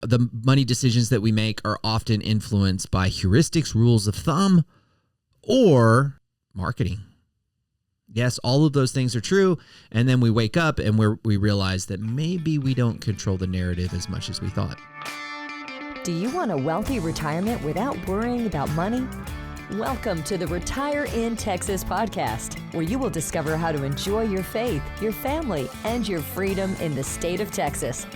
the money decisions that we make are often influenced by heuristics, rules of thumb, or marketing. Yes, all of those things are true. And then we wake up and we realize that maybe we don't control the narrative as much as we thought. Do you want a wealthy retirement without worrying about money? Welcome to the Retire in Texas podcast, where you will discover how to enjoy your faith, your family, and your freedom in the state of Texas.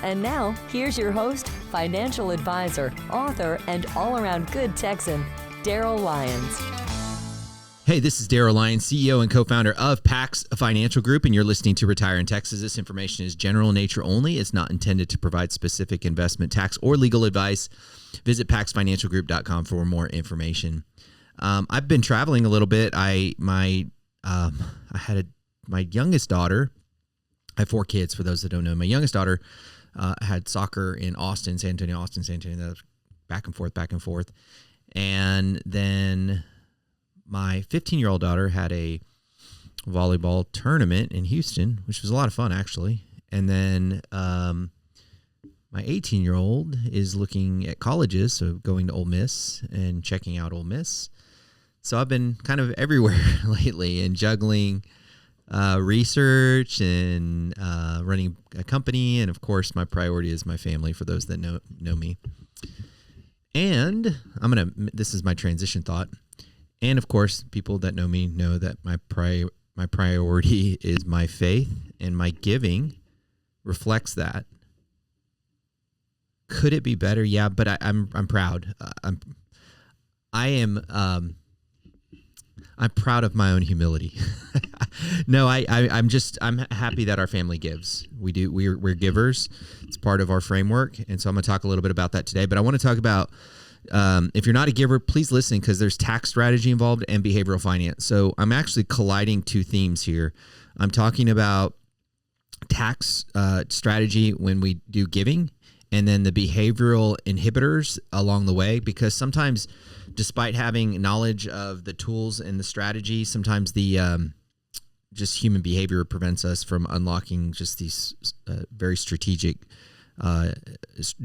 And now, here's your host, financial advisor, author, and all-around good Texan, Darryl Lyons. Hey, this is Darryl Lyons, CEO and co-founder of Unpacks Financial Group, and you're listening to Retire in Texas. This information is general in nature only. It's not intended to provide specific investment, tax, or legal advice. Visit packsfinancialgroup.com for more information. I've been traveling a little bit. My youngest daughter. I have 4 kids, for those that don't know. My youngest daughter had soccer in Austin, San Antonio. That was back and forth. And then my 15-year-old daughter had a volleyball tournament in Houston, which was a lot of fun, actually. And then my 18-year-old is looking at colleges, so going to Ole Miss and checking out Ole Miss. So I've been kind of everywhere lately and juggling research and running a company. And, of course, my priority is my family, for those that know me. And this is my transition thought. And, of course, people that know me know that my priority is my faith, and my giving reflects that. Could it be better? Yeah, but I'm proud. I'm proud of my own humility. No, I'm happy that our family gives. We're givers. It's part of our framework, and so I'm going to talk a little bit about that today. But I want to talk about if you're not a giver, please listen, because there's tax strategy involved and behavioral finance. So I'm actually colliding 2 themes here. I'm talking about tax strategy when we do giving, and then the behavioral inhibitors along the way, because sometimes, despite having knowledge of the tools and the strategy, sometimes the just human behavior prevents us from unlocking just these very strategic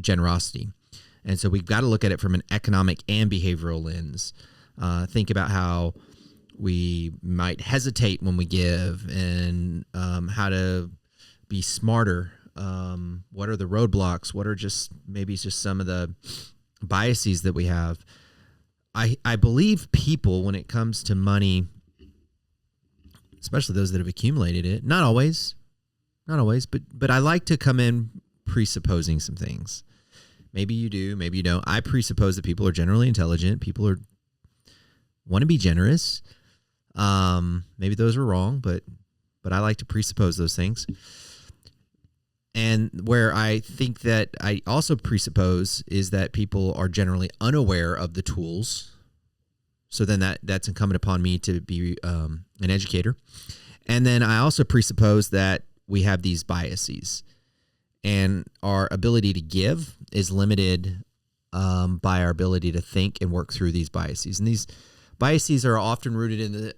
generosity. And so we've got to look at it from an economic and behavioral lens. Think about how we might hesitate when we give, and how to be smarter. What are the roadblocks? What are just some of the biases that we have? I believe people, when it comes to money, especially those that have accumulated it, not always, but I like to come in presupposing some things. Maybe you do, maybe you don't. I presuppose that people are generally intelligent. People want to be generous. Maybe those are wrong, but I like to presuppose those things. And where I think that I also presuppose is that people are generally unaware of the tools. So then that's incumbent upon me to be an educator. And then I also presuppose that we have these biases, and our ability to give is limited by our ability to think and work through these biases. And these biases are often rooted in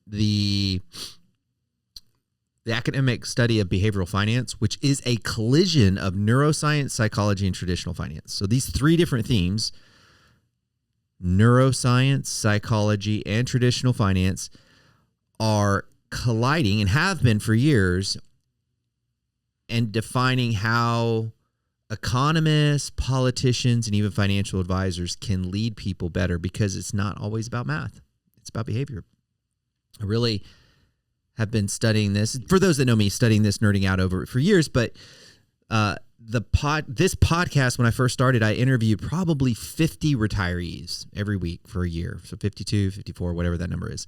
the academic study of behavioral finance, which is a collision of neuroscience, psychology, and traditional finance. So these 3 different themes, neuroscience, psychology, and traditional finance, are colliding and have been for years, and defining how economists, politicians, and even financial advisors can lead people better, because it's not always about math. It's about behavior. I really have been studying this. For those that know me, studying this, nerding out over it for years. But this podcast, when I first started, I interviewed probably 50 retirees every week for a year. So 52, 54, whatever that number is.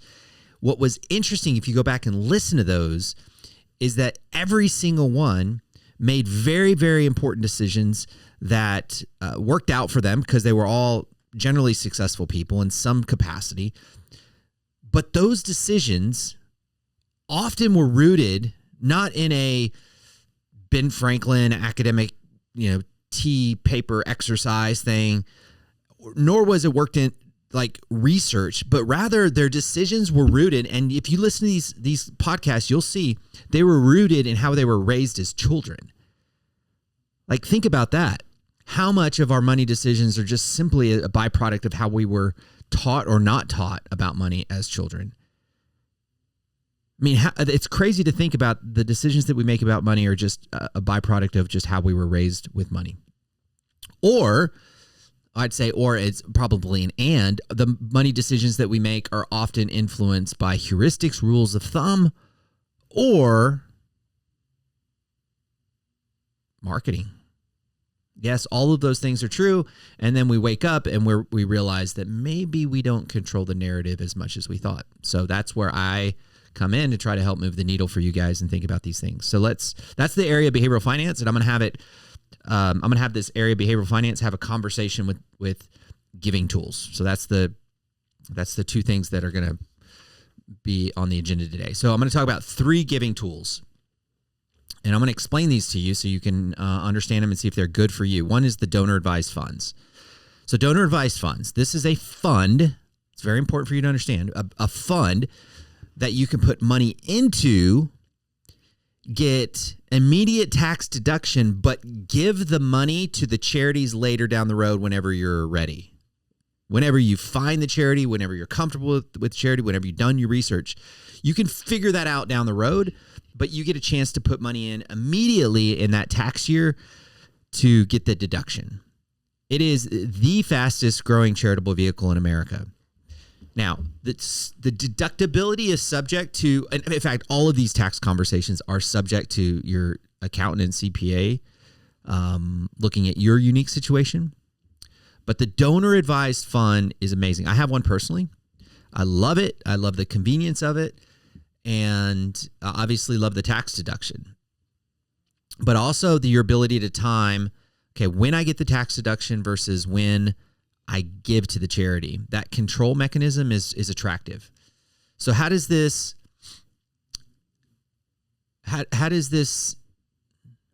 What was interesting, if you go back and listen to those, is that every single one made very, very important decisions that worked out for them, because they were all generally successful people in some capacity. But those decisions often were rooted not in a Ben Franklin academic, tea paper exercise thing, nor was it worked in like research, but rather their decisions were rooted. And if you listen to these podcasts, you'll see they were rooted in how they were raised as children. Like, think about that. How much of our money decisions are just simply a byproduct of how we were taught or not taught about money as children? I mean, it's crazy to think about the decisions that we make about money are just a byproduct of just how we were raised with money. Or it's probably the money decisions that we make are often influenced by heuristics, rules of thumb, or marketing. Yes, all of those things are true. And then we wake up and we realize that maybe we don't control the narrative as much as we thought. So that's where I come in to try to help move the needle for you guys and think about these things. So that's the area of behavioral finance. And I'm going to have this area of behavioral finance have a conversation with giving tools. So that's the two things that are going to be on the agenda today. So I'm going to talk about 3 giving tools. And I'm going to explain these to you so you can understand them and see if they're good for you. One is the donor advised funds. So donor advised funds, this is a fund. It's very important for you to understand. A fund that you can put money into, get immediate tax deduction, but give the money to the charities later down the road whenever you're ready. Whenever you find the charity, whenever you're comfortable with charity, whenever you've done your research, you can figure that out down the road, but you get a chance to put money in immediately in that tax year to get the deduction. It is the fastest growing charitable vehicle in America. Now, the deductibility is subject to, and in fact, all of these tax conversations are subject to your accountant and CPA looking at your unique situation. But the donor advised fund is amazing. I have one personally. I love it. I love the convenience of it. And obviously love the tax deduction. But also your ability to time, okay, when I get the tax deduction versus when I give to the charity. That control mechanism is attractive. So how does this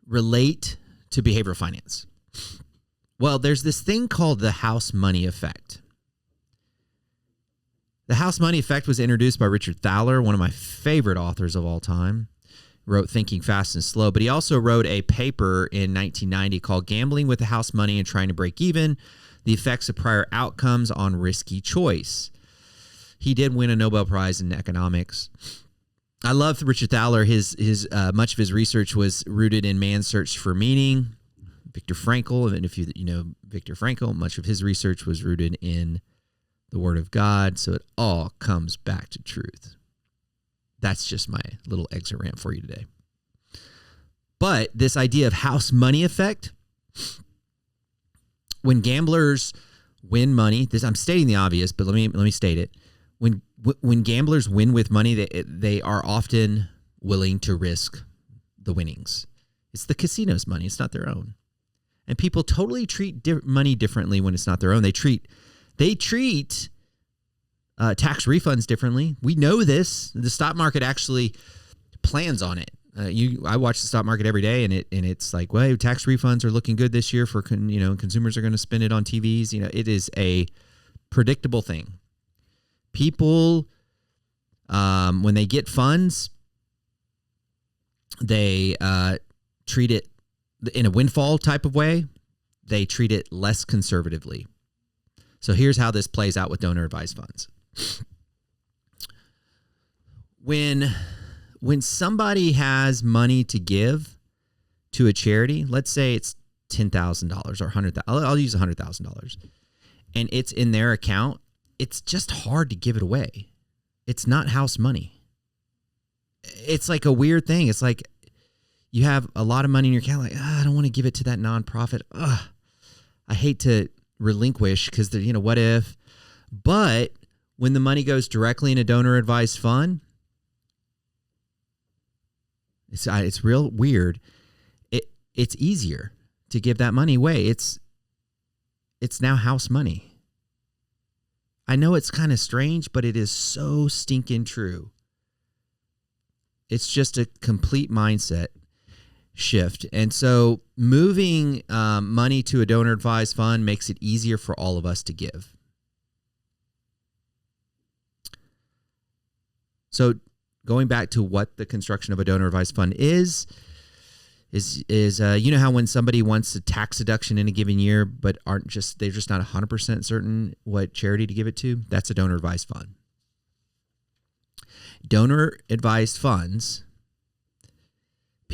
relate to behavioral finance? Well, there's this thing called the house money effect. The house money effect was introduced by Richard Thaler, one of my favorite authors of all time. Wrote Thinking Fast and Slow, but he also wrote a paper in 1990 called Gambling with the House Money and Trying to Break Even, the Effects of Prior Outcomes on Risky Choice. He did win a Nobel Prize in economics. I love Richard Thaler. His much of his research was rooted in man's search for meaning. Viktor Frankl, and if you know Viktor Frankl, much of his research was rooted in the Word of God. So it all comes back to truth. That's just my little exit rant for you today. But this idea of house money effect, when gamblers win money, I'm stating the obvious, but let me state it. When gamblers win with money, they are often willing to risk the winnings. It's the casino's money. It's not their own. And people totally treat money differently when it's not their own. They treat tax refunds differently. We know this. The stock market actually plans on it. I watch the stock market every day, and it's like, well, tax refunds are looking good this year for consumers are going to spend it on TVs. It is a predictable thing. People, when they get funds, they treat it in a windfall type of way. They treat it less conservatively. So here's how this plays out with donor advised funds. When somebody has money to give to a charity, let's say it's $10,000 or $100,000. I'll use $100,000, and it's in their account. It's just hard to give it away. It's not house money. It's like a weird thing. It's like you have a lot of money in your account. Like, I don't want to give it to that nonprofit. I hate to relinquish because what if? But when the money goes directly in a donor advised fund, it's real weird. It's easier to give that money away. It's now house money. I know it's kind of strange, but it is so stinking true. It's just a complete mindset shift. And so moving money to a donor advised fund makes it easier for all of us to give. So going back to what the construction of a donor advised fund is, is you know how when somebody wants a tax deduction in a given year, but they're just not 100% certain what charity to give it to? That's a donor advised fund. Donor advised funds,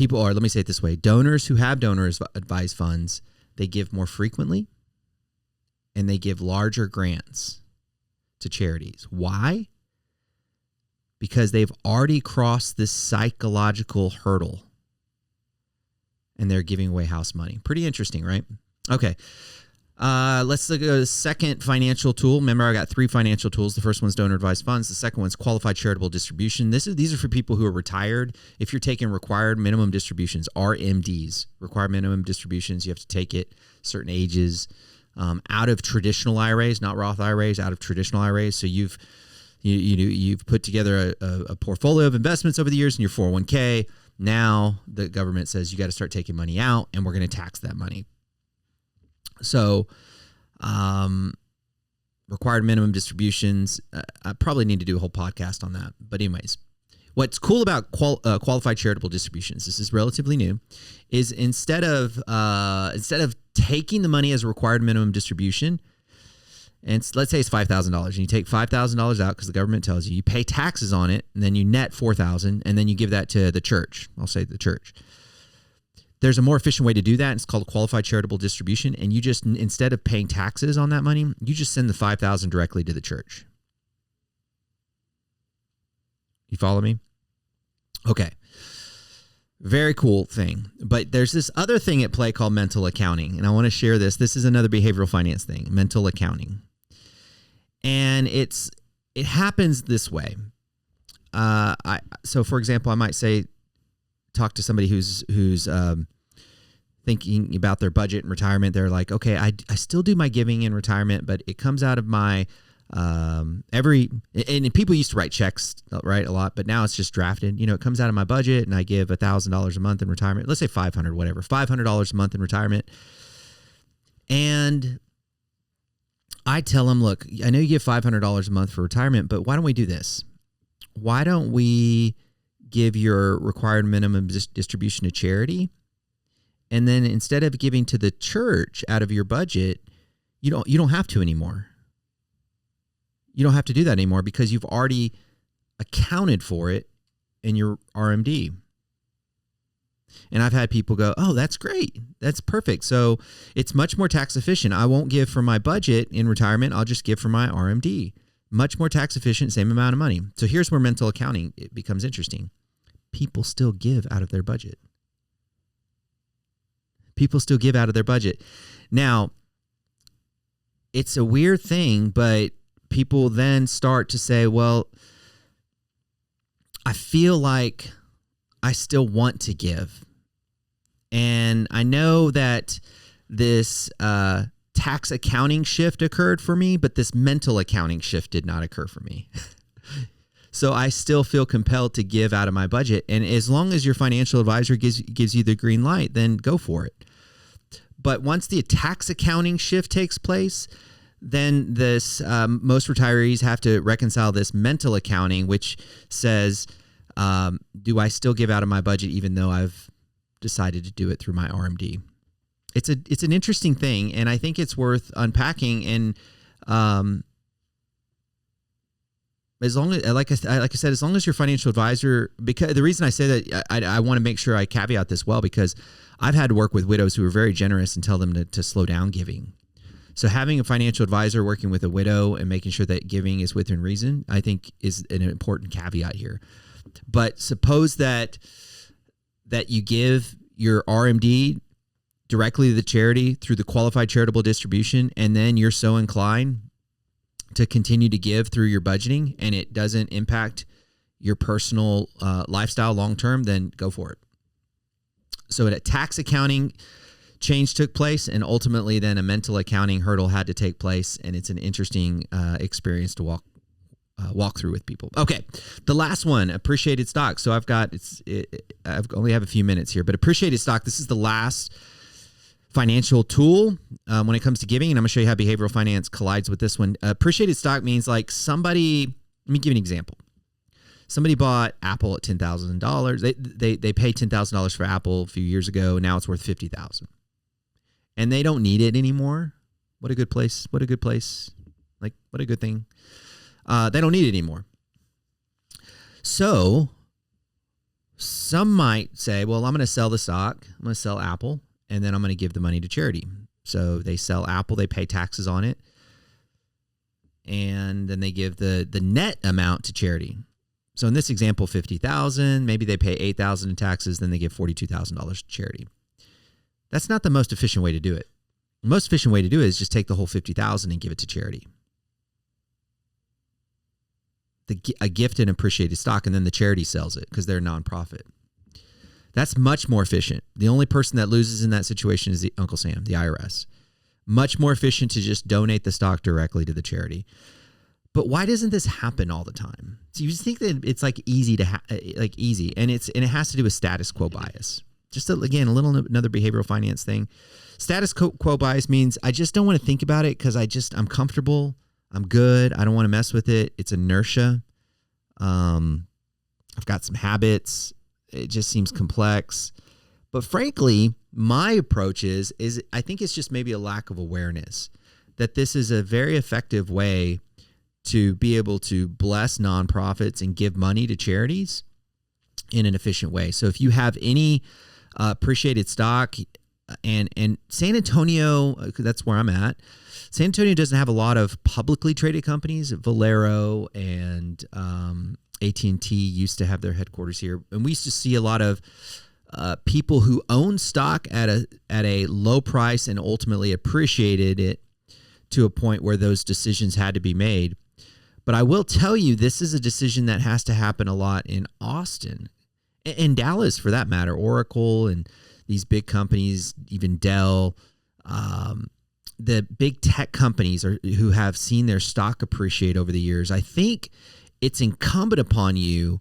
let me say it this way, donors who have donor advised funds, they give more frequently and they give larger grants to charities. Why? Because they've already crossed this psychological hurdle and they're giving away house money. Pretty interesting, right? Okay. Let's look at the second financial tool. Remember, I got 3 financial tools. The first one's donor advised funds. The second one's qualified charitable distribution. These are for people who are retired. If you're taking required minimum distributions, RMDs, required minimum distributions, you have to take it certain ages, out of traditional IRAs, not Roth IRAs, out of traditional IRAs. So you've put together a portfolio of investments over the years in your 401k. Now the government says you got to start taking money out, and we're going to tax that money. So, required minimum distributions, I probably need to do a whole podcast on that. But anyways, what's cool about qualified charitable distributions, this is relatively new, is instead of taking the money as a required minimum distribution, and let's say it's $5,000, and you take $5,000 out because the government tells you pay taxes on it, and then you net $4,000, and then you give that to the church. I'll say the church. There's a more efficient way to do that. It's called qualified charitable distribution, and you just, instead of paying taxes on that money, you just send the $5,000 directly to the church. You follow me? Okay. Very cool thing. But there's this other thing at play called mental accounting, and I want to share this. This is another behavioral finance thing, mental accounting. And it happens this way. So for example, I might say, talk to somebody who's thinking about their budget and retirement. They're like, okay, I still do my giving in retirement, but it comes out of my and people used to write checks, right, a lot, but now it's just drafted. It comes out of my budget, and I give $1,000 a month in retirement. Let's say $500, whatever, $500 a month in retirement. And I tell them, look, I know you give $500 a month for retirement, but why don't we do this? Why don't we give your required minimum distribution to charity, and then instead of giving to the church out of your budget, you don't have to anymore. You don't have to do that anymore because you've already accounted for it in your RMD. And I've had people go, oh, that's great. That's perfect. So it's much more tax efficient. I won't give from my budget in retirement. I'll just give from my RMD. Much more tax efficient, same amount of money. So here's where mental accounting it becomes interesting. People still give out of their budget. People still give out of their budget. Now, it's a weird thing, but people then start to say, well, I feel like I still want to give. And I know that this tax accounting shift occurred for me, but this mental accounting shift did not occur for me. So I still feel compelled to give out of my budget. And as long as your financial advisor gives you the green light, then go for it. But once the tax accounting shift takes place, then this most retirees have to reconcile this mental accounting, which says, do I still give out of my budget even though I've decided to do it through my RMD? It's an interesting thing, and I think it's worth unpacking. And as long as, like I said, as long as your financial advisor, because the reason I say that, I want to make sure I caveat this well, because I've had to work with widows who are very generous and tell them to slow down giving. So having a financial advisor working with a widow and making sure that giving is within reason, I think is an important caveat here. But suppose that you give your RMD directly to the charity through the qualified charitable distribution, and then you're so inclined to continue to give through your budgeting and it doesn't impact your personal lifestyle long-term, then go for it. So a tax accounting change took place, and ultimately then a mental accounting hurdle had to take place, and it's an interesting experience to walk through with people. Okay, the last one, appreciated stock. So I've only have a few minutes here, but appreciated stock, this is the last financial tool when it comes to giving, and I'm going to show you how behavioral finance collides with this one. Appreciated stock means like somebody, let me give you an example. Somebody bought Apple at $10,000. They paid $10,000 for Apple a few years ago. Now it's worth $50,000. And they don't need it anymore. What a good place. What a good place. Like, what a good thing. They don't need it anymore. So some might say, well, I'm going to sell the stock. I'm going to sell Apple, and then I'm going to give the money to charity. So they sell Apple. They pay taxes on it. And then they give the net amount to charity. So in this example, $50,000, maybe they pay $8,000 in taxes, then they give $42,000 to charity. That's not the most efficient way to do it. The most efficient way to do it is just take the whole $50,000 and give it to charity. A gift and appreciated stock, and then the charity sells it because they're a nonprofit. That's much more efficient. The only person that loses in that situation is the Uncle Sam, the IRS. Much more efficient to just donate the stock directly to the charity. But why doesn't this happen all the time? So you just think that it's like easy to easy, and it has to do with status quo bias. Just again, another behavioral finance thing. Status quo bias means I just don't want to think about it because I'm comfortable. I'm good. I don't want to mess with it. It's inertia. I've got some habits. It just seems complex. But frankly, my approach is I think it's just maybe a lack of awareness that this is a very effective way to be able to bless nonprofits and give money to charities in an efficient way. So if you have any appreciated stock, and San Antonio, that's where I'm at. San Antonio doesn't have a lot of publicly traded companies. Valero and AT&T used to have their headquarters here, and we used to see a lot of people who own stock at a low price and ultimately appreciated it to a point where those decisions had to be made. But I will tell you, this is a decision that has to happen a lot in Austin, and Dallas for that matter. Oracle and these big companies, even Dell, the big tech companies who have seen their stock appreciate over the years. I think it's incumbent upon you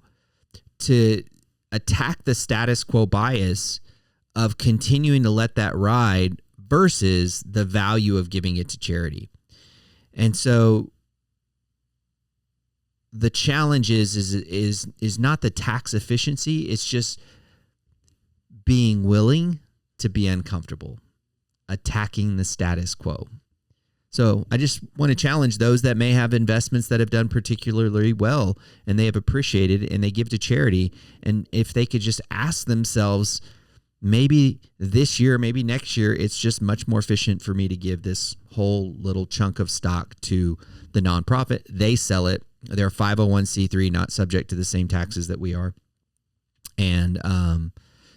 to attack the status quo bias of continuing to let that ride versus the value of giving it to charity. And so the challenge is not the tax efficiency. It's just being willing to be uncomfortable, attacking the status quo. So I just want to challenge those that may have investments that have done particularly well and they have appreciated and they give to charity. And if they could just ask themselves, maybe this year, maybe next year, it's just much more efficient for me to give this whole little chunk of stock to the nonprofit. They sell it. They're 501c3, not subject to the same taxes that we are. And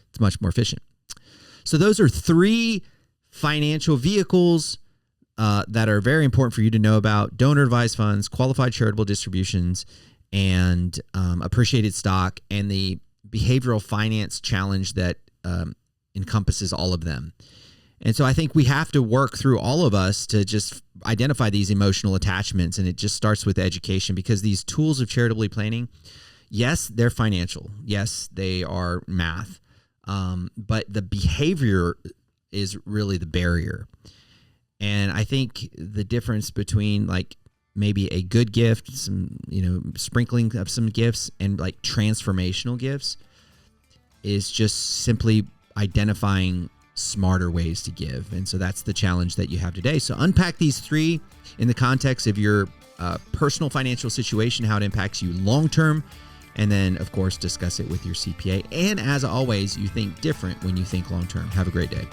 it's much more efficient. So those are 3 financial vehicles that are very important for you to know about: donor advised funds, qualified charitable distributions, and appreciated stock, and the behavioral finance challenge that encompasses all of them. And so I think we have to work through, all of us, to just identify these emotional attachments. And it just starts with education, because these tools of charitably planning, yes, they're financial. Yes, they are math. But the behavior is really the barrier. And I think the difference between like maybe a good gift, some, sprinkling of some gifts, and like transformational gifts is just simply identifying smarter ways to give. And so that's the challenge that you have today. So unpack these 3 in the context of your personal financial situation, how it impacts you long-term, and then, of course, discuss it with your CPA. And as always, you think different when you think long-term. Have a great day.